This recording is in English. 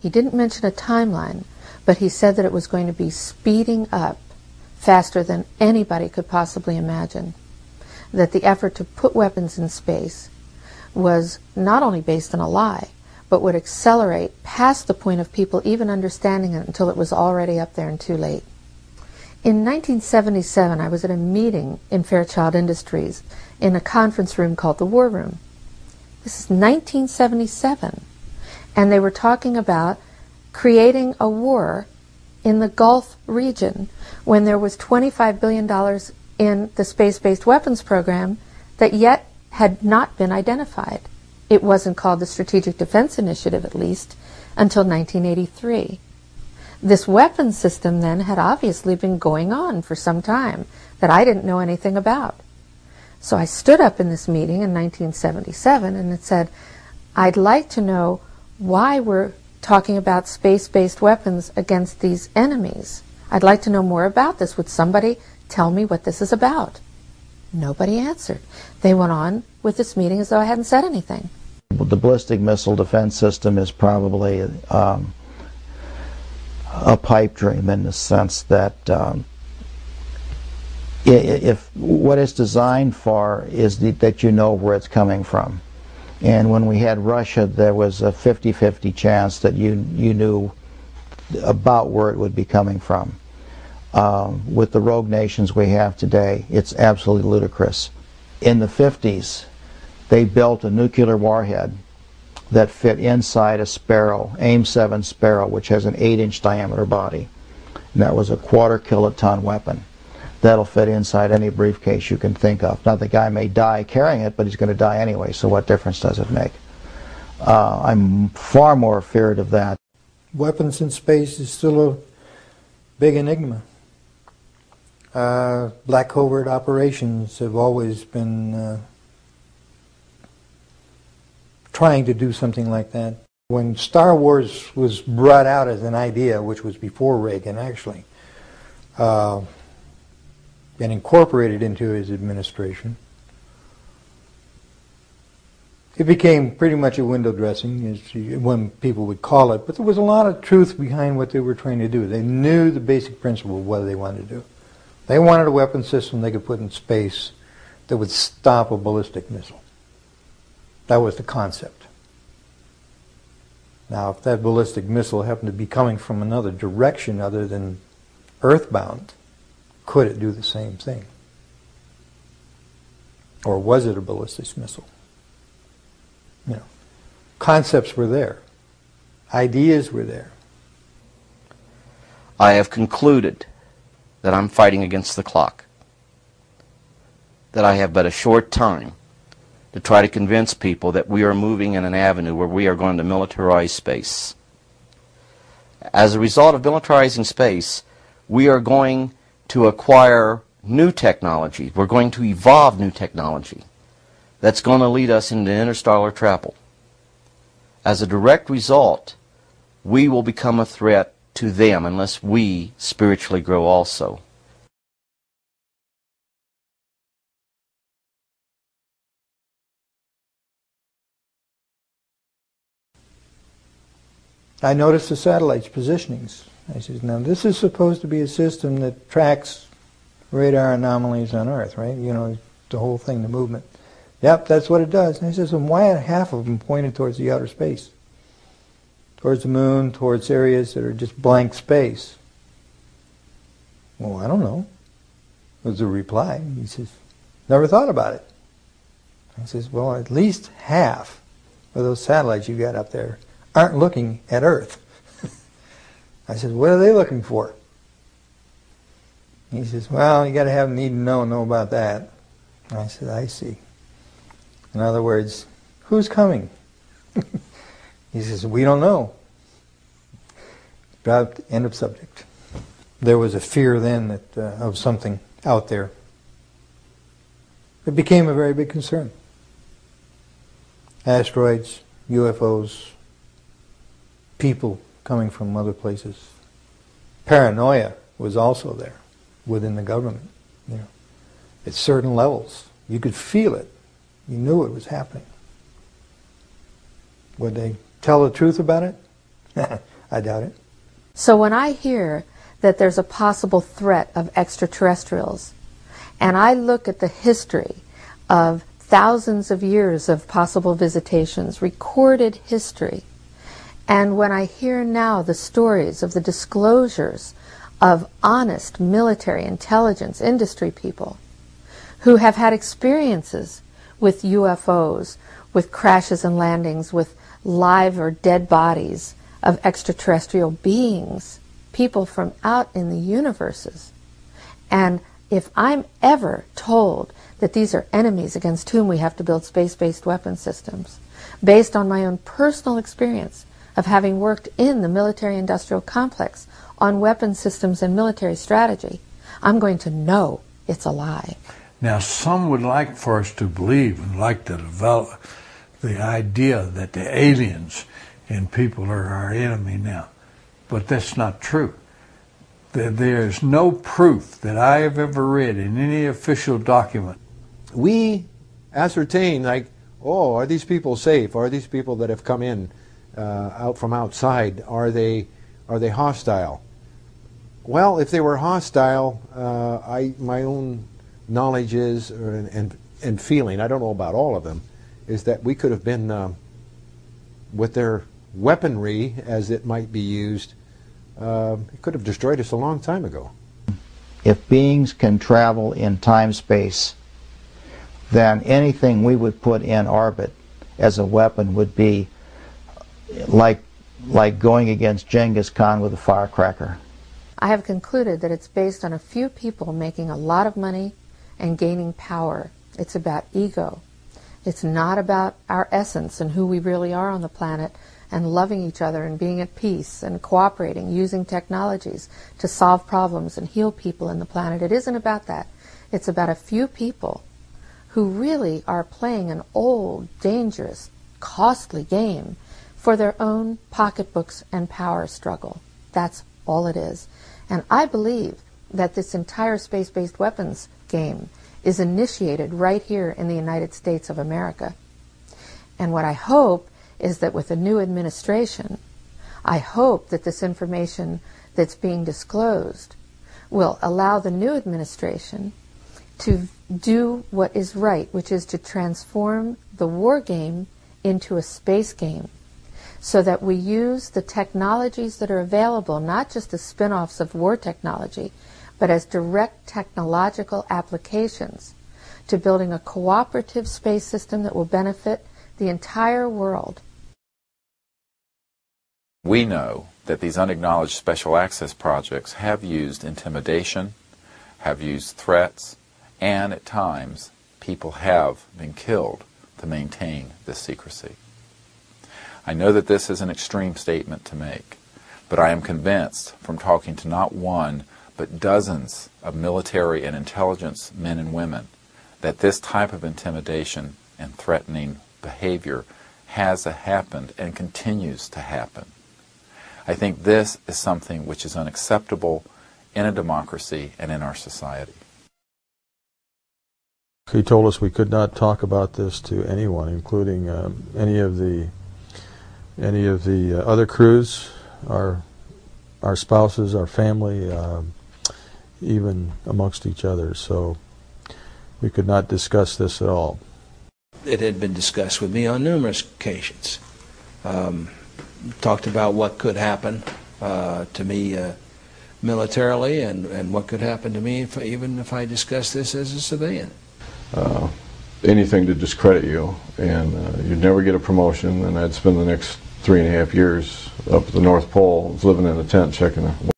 He didn't mention a timeline, but he said that it was going to be speeding up faster than anybody could possibly imagine. That the effort to put weapons in space was not only based on a lie, but would accelerate past the point of people even understanding it until it was already up there and too late. In 1977, I was at a meeting in Fairchild Industries in a conference room called the War Room. This is 1977, and they were talking about creating a war in the Gulf region when there was $25 billion in the space-based weapons program that yet had not been identified. It wasn't called the Strategic Defense Initiative, at least, until 1983. This weapons system then had obviously been going on for some time that I didn't know anything about. So I stood up in this meeting in 1977 and it said, I'd like to know why we're talking about space-based weapons against these enemies. I'd like to know more about this. Would somebody tell me what this is about? Nobody answered. They went on with this meeting as though I hadn't said anything. The ballistic missile defense system is probably a pipe dream in the sense that if what it's designed for is that you know where it's coming from. And when we had Russia, there was a 50-50 chance that you knew about where it would be coming from. With the rogue nations we have today, it's absolutely ludicrous. In the 50s, they built a nuclear warhead that fit inside a Sparrow, AIM-7 Sparrow, which has an 8-inch diameter body. And that was a quarter-kiloton weapon. That'll fit inside any briefcase you can think of. Now, the guy may die carrying it, but he's going to die anyway, so what difference does it make? I'm far more feared of that. Weapons in space is still a big enigma. Black covert operations have always been trying to do something like that. When Star Wars was brought out as an idea, which was before Reagan actually, and incorporated into his administration, it became pretty much a window dressing, as one people would call it, but there was a lot of truth behind what they were trying to do. They knew the basic principle of what they wanted to do. They wanted a weapon system they could put in space that would stop a ballistic missile. That was the concept. Now, if that ballistic missile happened to be coming from another direction other than earthbound, could it do the same thing? Or was it a ballistic missile? You know, concepts were there. Ideas were there. I have concluded that I'm fighting against the clock. That I have but a short time to try to convince people that we are moving in an avenue where we are going to militarize space. As a result of militarizing space, we are going to acquire new technology. We're going to evolve new technology that's going to lead us into interstellar travel. As a direct result, we will become a threat to them unless we spiritually grow also. I noticed the satellite's positionings. I said, now this is supposed to be a system that tracks radar anomalies on Earth, right? You know, the whole thing, the movement. Yep, that's what it does. And I said, so why are half of them pointed towards the outer space? Towards the moon, towards areas that are just blank space? Well, I don't know, was the reply. He says, never thought about it. I says, well, at least half of those satellites you got up there aren't looking at Earth. I said, what are they looking for? He says, well, you got to have need to know about that. I said, I see. In other words, who's coming? He says, we don't know. About end of subject. There was a fear then that of something out there. It became a very big concern. Asteroids, UFOs, people coming from other places. Paranoia was also there within the government. You know, at certain levels, you could feel it. You knew it was happening. Would they tell the truth about it? I doubt it. So when I hear that there's a possible threat of extraterrestrials, and I look at the history of thousands of years of possible visitations, recorded history, and when I hear now the stories of the disclosures of honest military intelligence industry people who have had experiences with UFOs, with crashes and landings, with live or dead bodies of extraterrestrial beings, people from out in the universes. And if I'm ever told that these are enemies against whom we have to build space-based weapon systems, based on my own personal experience of having worked in the military-industrial complex on weapon systems and military strategy, I'm going to know it's a lie. Now, some would like for us to believe and like to develop the idea that the aliens and people are our enemy now. But that's not true. There's no proof that I have ever read in any official document. We ascertain, like, oh, are these people safe? Are these people that have come in out from outside, are they hostile? Well, if they were hostile, my own knowledge is, and feeling, I don't know about all of them, is that we could have been, with their weaponry, as it might be used, it could have destroyed us a long time ago. If beings can travel in time-space, then anything we would put in orbit as a weapon would be like going against Genghis Khan with a firecracker. I have concluded that it's based on a few people making a lot of money and gaining power. It's about ego. It's not about our essence and who we really are on the planet and loving each other and being at peace and cooperating, using technologies to solve problems and heal people in the planet. It isn't about that. It's about a few people who really are playing an old, dangerous, costly game for their own pocketbooks and power struggle. That's all it is. And I believe that this entire space-based weapons game is initiated right here in the United States of America. And what I hope is that with a new administration, I hope that this information that's being disclosed will allow the new administration to do what is right, which is to transform the war game into a space game, so that we use the technologies that are available, not just as spin-offs of war technology, but as direct technological applications to building a cooperative space system that will benefit the entire world. We know that these unacknowledged special access projects have used intimidation, have used threats, and at times people have been killed to maintain this secrecy. I know that this is an extreme statement to make, but I am convinced from talking to not one, but dozens of military and intelligence men and women that this type of intimidation and threatening behavior has happened and continues to happen. I think this is something which is unacceptable in a democracy and in our society. He told us we could not talk about this to anyone, including any of the other crews, our spouses, our family, even amongst each other. So we could not discuss this at all. It had been discussed with me on numerous occasions. Talked about what could happen to me militarily, and what could happen to me even if I discussed this as a civilian. Anything to discredit you, and you'd never get a promotion, and I'd spend the next 3.5 years up at the North Pole living in a tent checking